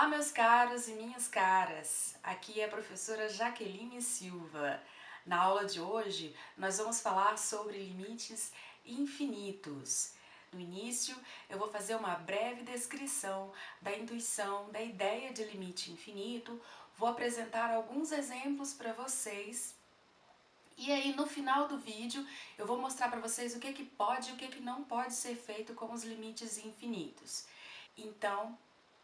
Olá, meus caros e minhas caras, aqui é a professora Jaqueline Silva. Na aula de hoje, nós vamos falar sobre limites infinitos. No início, eu vou fazer uma breve descrição da intuição, da ideia de limite infinito, vou apresentar alguns exemplos para vocês. E aí, no final do vídeo, eu vou mostrar para vocês o que pode e o que não pode ser feito com os limites infinitos. Então,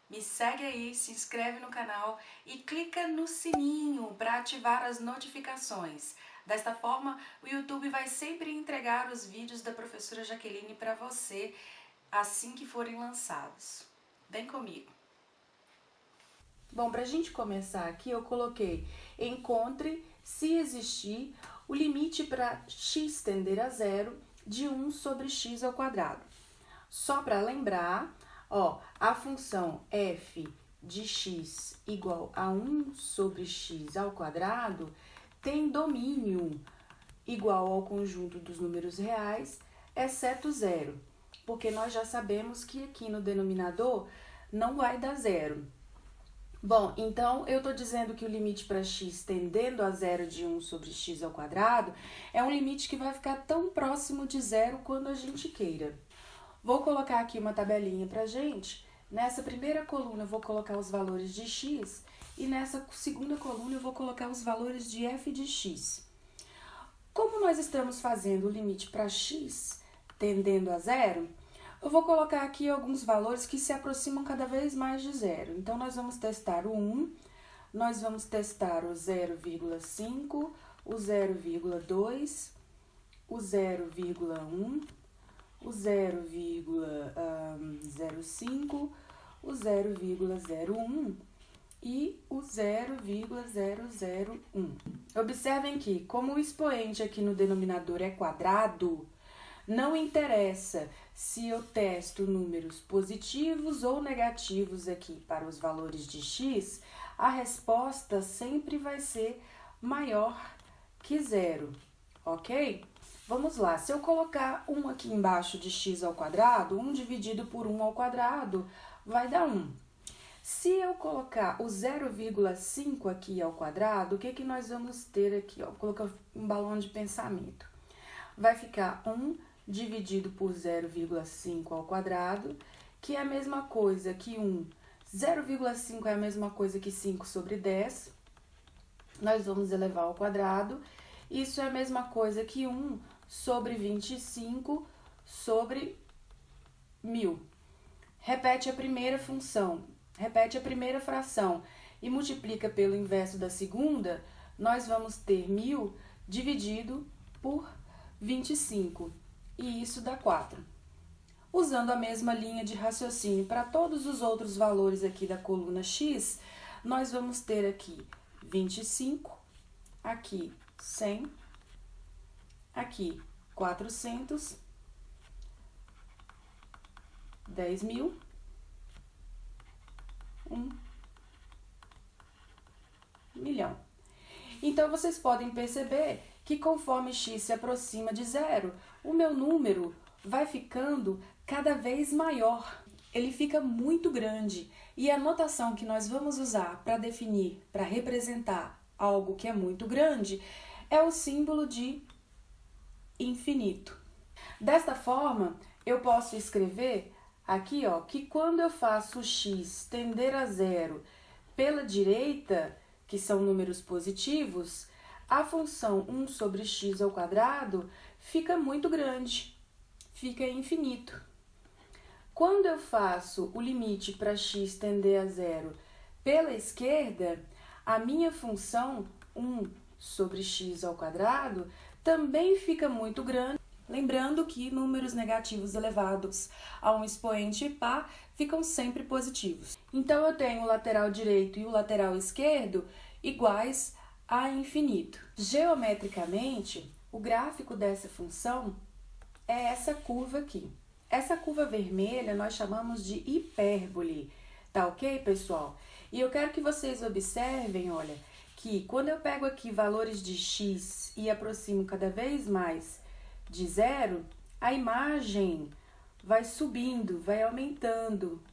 me segue aí, se inscreve no canal e clica no sininho para ativar as notificações. Desta forma, o YouTube vai sempre entregar os vídeos da professora Jaqueline para você assim que forem lançados. Vem comigo! Bom, para a gente começar aqui, eu coloquei encontre, se existir, o limite para x tender a zero de 1 sobre x ao quadrado. Só para lembrar, a função f de x igual a 1 sobre x ao quadrado tem domínio igual ao conjunto dos números reais, exceto zero, porque nós já sabemos que aqui no denominador não vai dar zero. Bom, então eu estou dizendo que o limite para x tendendo a zero de 1 sobre x ao quadrado é um limite que vai ficar tão próximo de zero quando a gente queira. Vou colocar aqui uma tabelinha pra gente. Nessa primeira coluna eu vou colocar os valores de x e nessa segunda coluna eu vou colocar os valores de f de x. Como nós estamos fazendo o limite para x tendendo a zero, eu vou colocar aqui alguns valores que se aproximam cada vez mais de zero. Então, nós vamos testar o 1, nós vamos testar o 0,5, o 0,2, o 0,1, o 0,05, o 0,01 e o 0,001. Observem que, como o expoente aqui no denominador é quadrado, não interessa se eu testo números positivos ou negativos aqui para os valores de x, a resposta sempre vai ser maior que zero, ok? Vamos lá, se eu colocar 1 aqui embaixo de x ao quadrado, 1 dividido por 1 ao quadrado vai dar 1. Se eu colocar o 0,5 aqui ao quadrado, o que nós vamos ter aqui? Vou colocar um balão de pensamento. Vai ficar 1 dividido por 0,5 ao quadrado, que é a mesma coisa que 1. 0,5 é a mesma coisa que 5 sobre 10. Nós vamos elevar ao quadrado. Isso é a mesma coisa que 1 sobre 25 sobre 1000. Repete a primeira função, repete a primeira fração e multiplica pelo inverso da segunda, nós vamos ter 1000 dividido por 25. E isso dá 4. Usando a mesma linha de raciocínio para todos os outros valores aqui da coluna x, nós vamos ter aqui 25, aqui 100, aqui 400, 10.000, 1 milhão. Então, vocês podem perceber que conforme x se aproxima de zero, o meu número vai ficando cada vez maior. Ele fica muito grande. E a notação que nós vamos usar para definir, para representar algo que é muito grande, é o símbolo de infinito. Desta forma, eu posso escrever aqui, que quando eu faço x tender a zero pela direita, que são números positivos, a função 1 sobre x ao quadrado fica muito grande, fica infinito. Quando eu faço o limite para x tender a zero pela esquerda, a minha função 1 sobre x ao quadrado também fica muito grande. Lembrando que números negativos elevados a um expoente par ficam sempre positivos. Então, eu tenho o lateral direito e o lateral esquerdo iguais a infinito. Geometricamente, o gráfico dessa função é essa curva aqui. Essa curva vermelha nós chamamos de hipérbole, tá ok, pessoal? E eu quero que vocês observem, olha, que quando eu pego aqui valores de x e aproximo cada vez mais de zero, a imagem vai subindo, vai aumentando.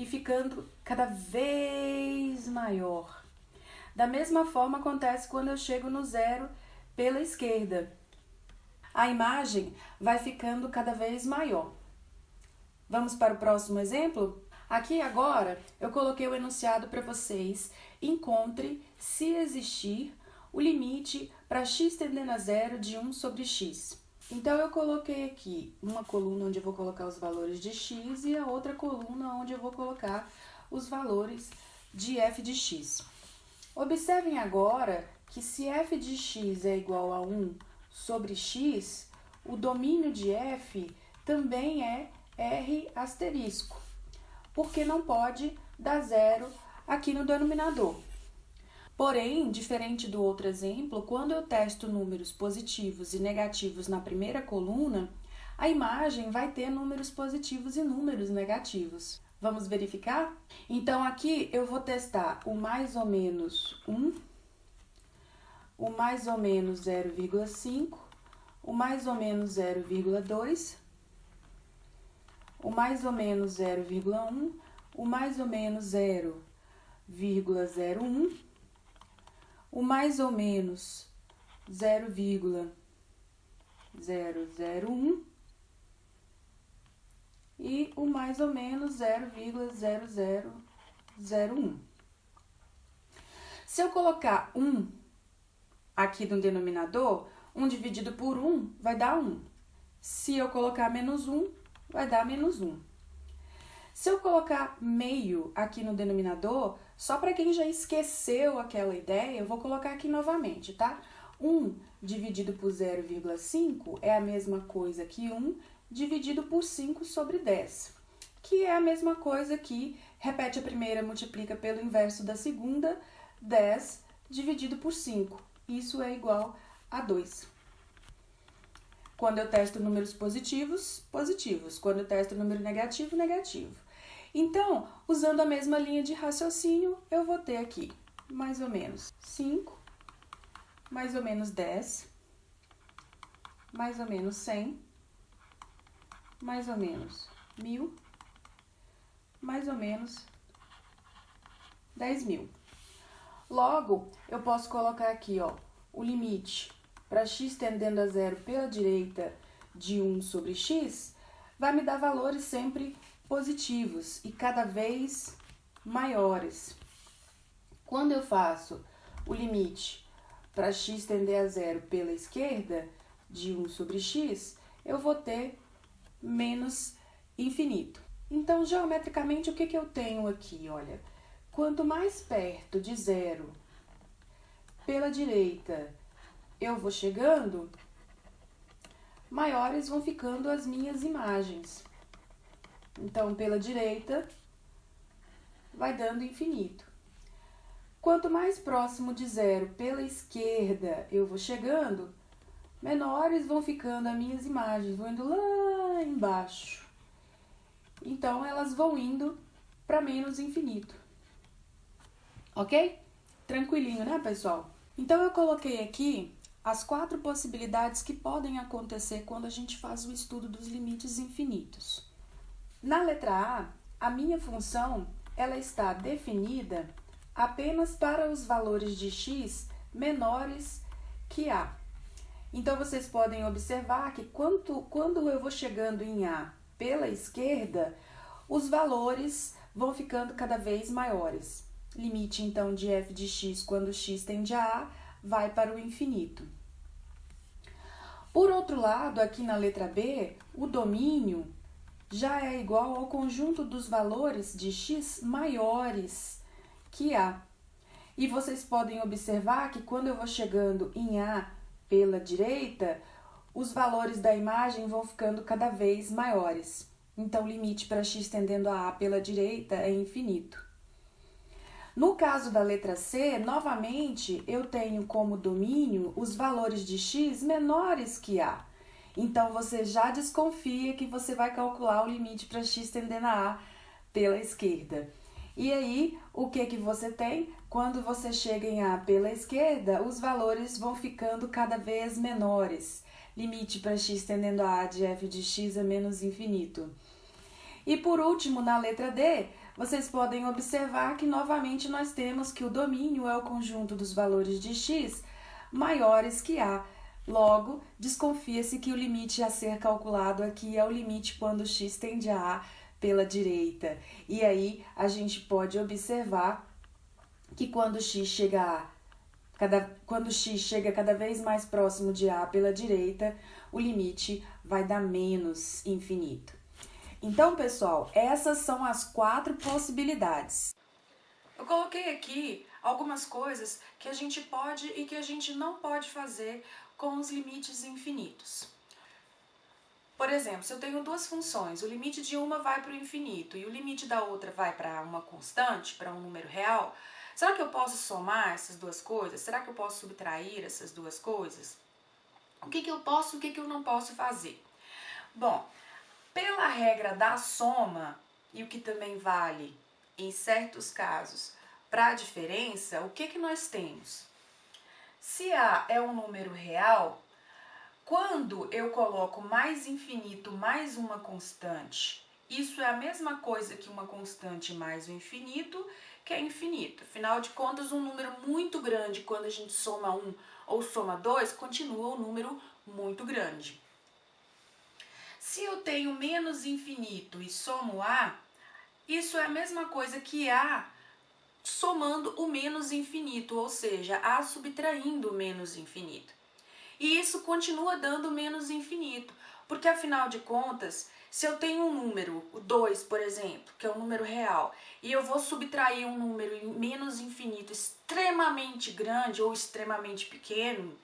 e ficando cada vez maior. Da mesma forma acontece quando eu chego no zero pela esquerda. A imagem vai ficando cada vez maior. Vamos para o próximo exemplo? Aqui agora eu coloquei o enunciado para vocês. Encontre, se existir, o limite para x tendendo a zero de 1 sobre x. Então eu coloquei aqui uma coluna onde eu vou colocar os valores de x e a outra coluna onde eu vou colocar os valores de f de x. Observem agora que se f de x é igual a 1 sobre x, o domínio de f também é r asterisco, porque não pode dar zero aqui no denominador. Porém, diferente do outro exemplo, quando eu testo números positivos e negativos na primeira coluna, a imagem vai ter números positivos e números negativos. Vamos verificar? Então, aqui eu vou testar o mais ou menos 1, o mais ou menos 0,5, o mais ou menos 0,2, o mais ou menos 0,1, o mais ou menos 0,01, o mais ou menos 0,001 e o mais ou menos 0,0001. Se eu colocar 1 aqui no denominador, 1 dividido por 1 vai dar 1. Se eu colocar menos 1, vai dar menos 1. Se eu colocar meio aqui no denominador, só para quem já esqueceu aquela ideia, eu vou colocar aqui novamente, tá? 1 dividido por 0,5 é a mesma coisa que 1 dividido por 5 sobre 10, que é a mesma coisa que repete a primeira, multiplica pelo inverso da segunda, 10 dividido por 5. Isso é igual a 2. Quando eu testo números positivos, positivos. Quando eu testo número negativo, negativo. Então, usando a mesma linha de raciocínio, eu vou ter aqui mais ou menos 5, mais ou menos 10, mais ou menos 100, mais ou menos 1000, mais ou menos 10.000. Logo, eu posso colocar aqui, ó, o limite para x tendendo a zero pela direita de 1 sobre x, vai me dar valores sempre positivos e cada vez maiores. Quando eu faço o limite para x tender a zero pela esquerda de 1 sobre x, eu vou ter menos infinito. Então, geometricamente, o que eu tenho aqui? Olha, quanto mais perto de zero pela direita eu vou chegando, maiores vão ficando as minhas imagens. Então, pela direita, vai dando infinito. Quanto mais próximo de zero pela esquerda eu vou chegando, menores vão ficando as minhas imagens, vão indo lá embaixo. Então, elas vão indo para menos infinito. Ok? Tranquilinho, né, pessoal? Então, eu coloquei aqui as 4 possibilidades que podem acontecer quando a gente faz o estudo dos limites infinitos. Na letra a minha função ela está definida apenas para os valores de x menores que a. Então, vocês podem observar que quando eu vou chegando em a pela esquerda, os valores vão ficando cada vez maiores. Limite, então, de f de x quando x tende a vai para o infinito. Por outro lado, aqui na letra B, o domínio já é igual ao conjunto dos valores de x maiores que a. E vocês podem observar que quando eu vou chegando em a pela direita, os valores da imagem vão ficando cada vez maiores. Então, o limite para x tendendo a pela direita é infinito. No caso da letra C, novamente, eu tenho como domínio os valores de x menores que a. Então, você já desconfia que você vai calcular o limite para x tendendo a pela esquerda. E aí, o que você tem? Quando você chega em a pela esquerda, os valores vão ficando cada vez menores. Limite para x tendendo a de f de x é menos infinito. E por último, na letra D, vocês podem observar que novamente nós temos que o domínio é o conjunto dos valores de x maiores que a. Logo, desconfia-se que o limite a ser calculado aqui é o limite quando x tende a A pela direita. E aí a gente pode observar que quando x chega cada vez mais próximo de A pela direita, o limite vai dar menos infinito. Então, pessoal, essas são as 4 possibilidades. Eu coloquei aqui algumas coisas que a gente pode e que a gente não pode fazer com os limites infinitos. Por exemplo, se eu tenho duas funções, o limite de uma vai para o infinito e o limite da outra vai para uma constante, para um número real, será que eu posso somar essas duas coisas? Será que eu posso subtrair essas duas coisas? O que eu posso e o que eu não posso fazer? Bom, pela regra da soma, e o que também vale em certos casos para a diferença, o que nós temos? Se A é um número real, quando eu coloco mais infinito mais uma constante, isso é a mesma coisa que uma constante mais o infinito, que é infinito. Afinal de contas, um número muito grande, quando a gente soma 1 ou soma 2, continua um número muito grande. Se eu tenho menos infinito e somo A, isso é a mesma coisa que A somando o menos infinito, ou seja, A subtraindo o menos infinito. E isso continua dando menos infinito, porque afinal de contas, se eu tenho um número, o 2, por exemplo, que é um número real, e eu vou subtrair um número menos infinito extremamente grande ou extremamente pequeno,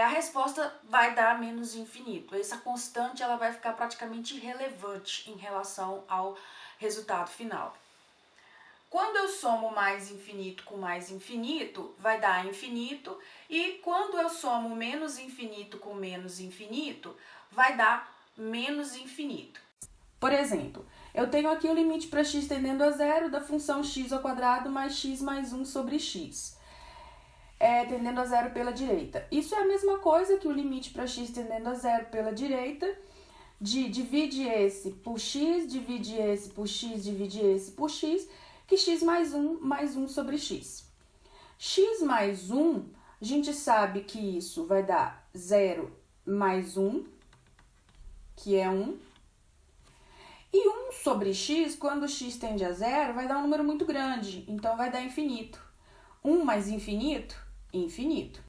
a resposta vai dar menos infinito. Essa constante ela vai ficar praticamente irrelevante em relação ao resultado final. Quando eu somo mais infinito com mais infinito, vai dar infinito, e quando eu somo menos infinito com menos infinito, vai dar menos infinito. Por exemplo, eu tenho aqui o limite para x tendendo a zero da função x ao quadrado mais x mais 1 sobre x. Tendendo a zero pela direita. Isso é a mesma coisa que o limite para x tendendo a zero pela direita, divide esse por x, divide esse por x, divide esse por x, que x mais 1 sobre x. X mais 1, a gente sabe que isso vai dar 0 mais 1, que é 1. E 1 sobre x, quando x tende a zero, vai dar um número muito grande, então vai dar infinito. 1 mais infinito, infinito.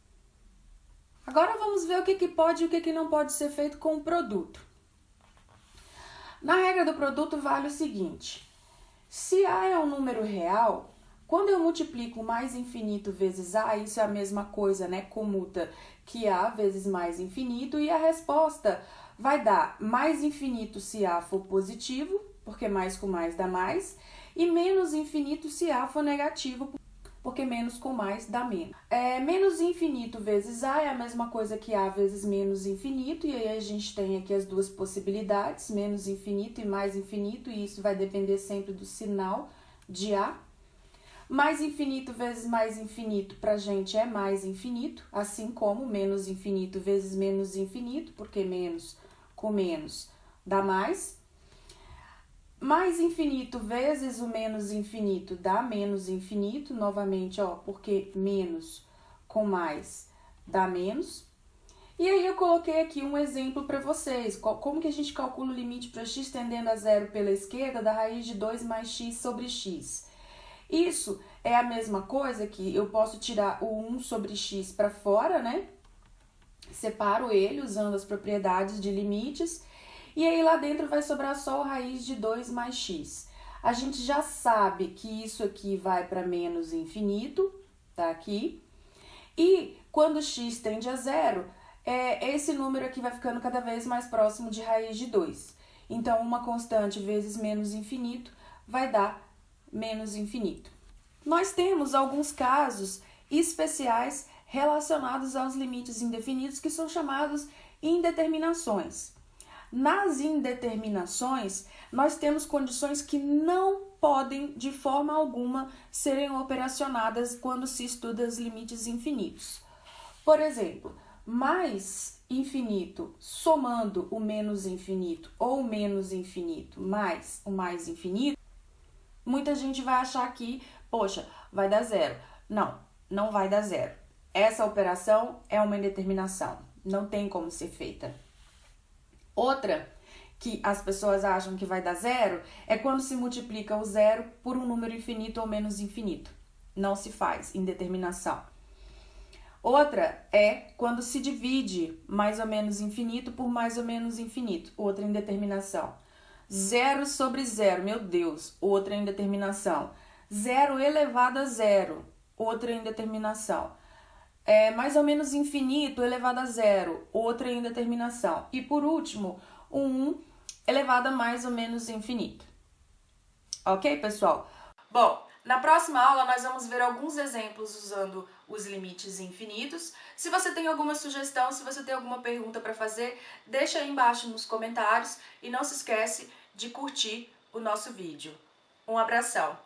Agora vamos ver o que pode e o que não pode ser feito com o produto. Na regra do produto vale o seguinte: se A é um número real, quando eu multiplico mais infinito vezes A, isso é a mesma coisa, né? Comuta que A vezes mais infinito, e a resposta vai dar mais infinito se A for positivo, porque mais com mais dá mais, e menos infinito se A for negativo, porque menos com mais dá menos. Menos infinito vezes A é a mesma coisa que A vezes menos infinito, e aí a gente tem aqui as duas possibilidades, menos infinito e mais infinito, e isso vai depender sempre do sinal de A. Mais infinito vezes mais infinito pra gente é mais infinito, assim como menos infinito vezes menos infinito, porque menos com menos dá mais. Mais infinito vezes o menos infinito dá menos infinito, novamente, porque menos com mais dá menos. E aí eu coloquei aqui um exemplo para vocês, como que a gente calcula o limite para x tendendo a zero pela esquerda da raiz de 2 mais x sobre x. Isso é a mesma coisa que eu posso tirar o 1 sobre x para fora, né? Separo ele usando as propriedades de limites. E aí lá dentro vai sobrar só a raiz de 2 mais x. A gente já sabe que isso aqui vai para menos infinito, tá aqui. E quando x tende a zero, esse número aqui vai ficando cada vez mais próximo de raiz de 2. Então, uma constante vezes menos infinito vai dar menos infinito. Nós temos alguns casos especiais relacionados aos limites indefinidos que são chamados indeterminações. Nas indeterminações, nós temos condições que não podem, de forma alguma, serem operacionadas quando se estuda os limites infinitos. Por exemplo, mais infinito somando o menos infinito ou menos infinito mais o mais infinito Muita gente vai achar que, poxa, vai dar zero. Não, não vai dar zero. Essa operação é uma indeterminação, não tem como ser feita. Outra que as pessoas acham que vai dar zero é quando se multiplica o zero por um número infinito ou menos infinito. Não se faz indeterminação. Outra é quando se divide mais ou menos infinito por mais ou menos infinito. Outra indeterminação. Zero sobre zero, meu Deus, outra indeterminação. Zero elevado a zero, outra indeterminação. Mais ou menos infinito elevado a zero, outra indeterminação. E por último, 1 elevado a mais ou menos infinito. Ok, pessoal? Bom, na próxima aula nós vamos ver alguns exemplos usando os limites infinitos. Se você tem alguma sugestão, se você tem alguma pergunta para fazer, deixa aí embaixo nos comentários e não se esquece de curtir o nosso vídeo. Um abração!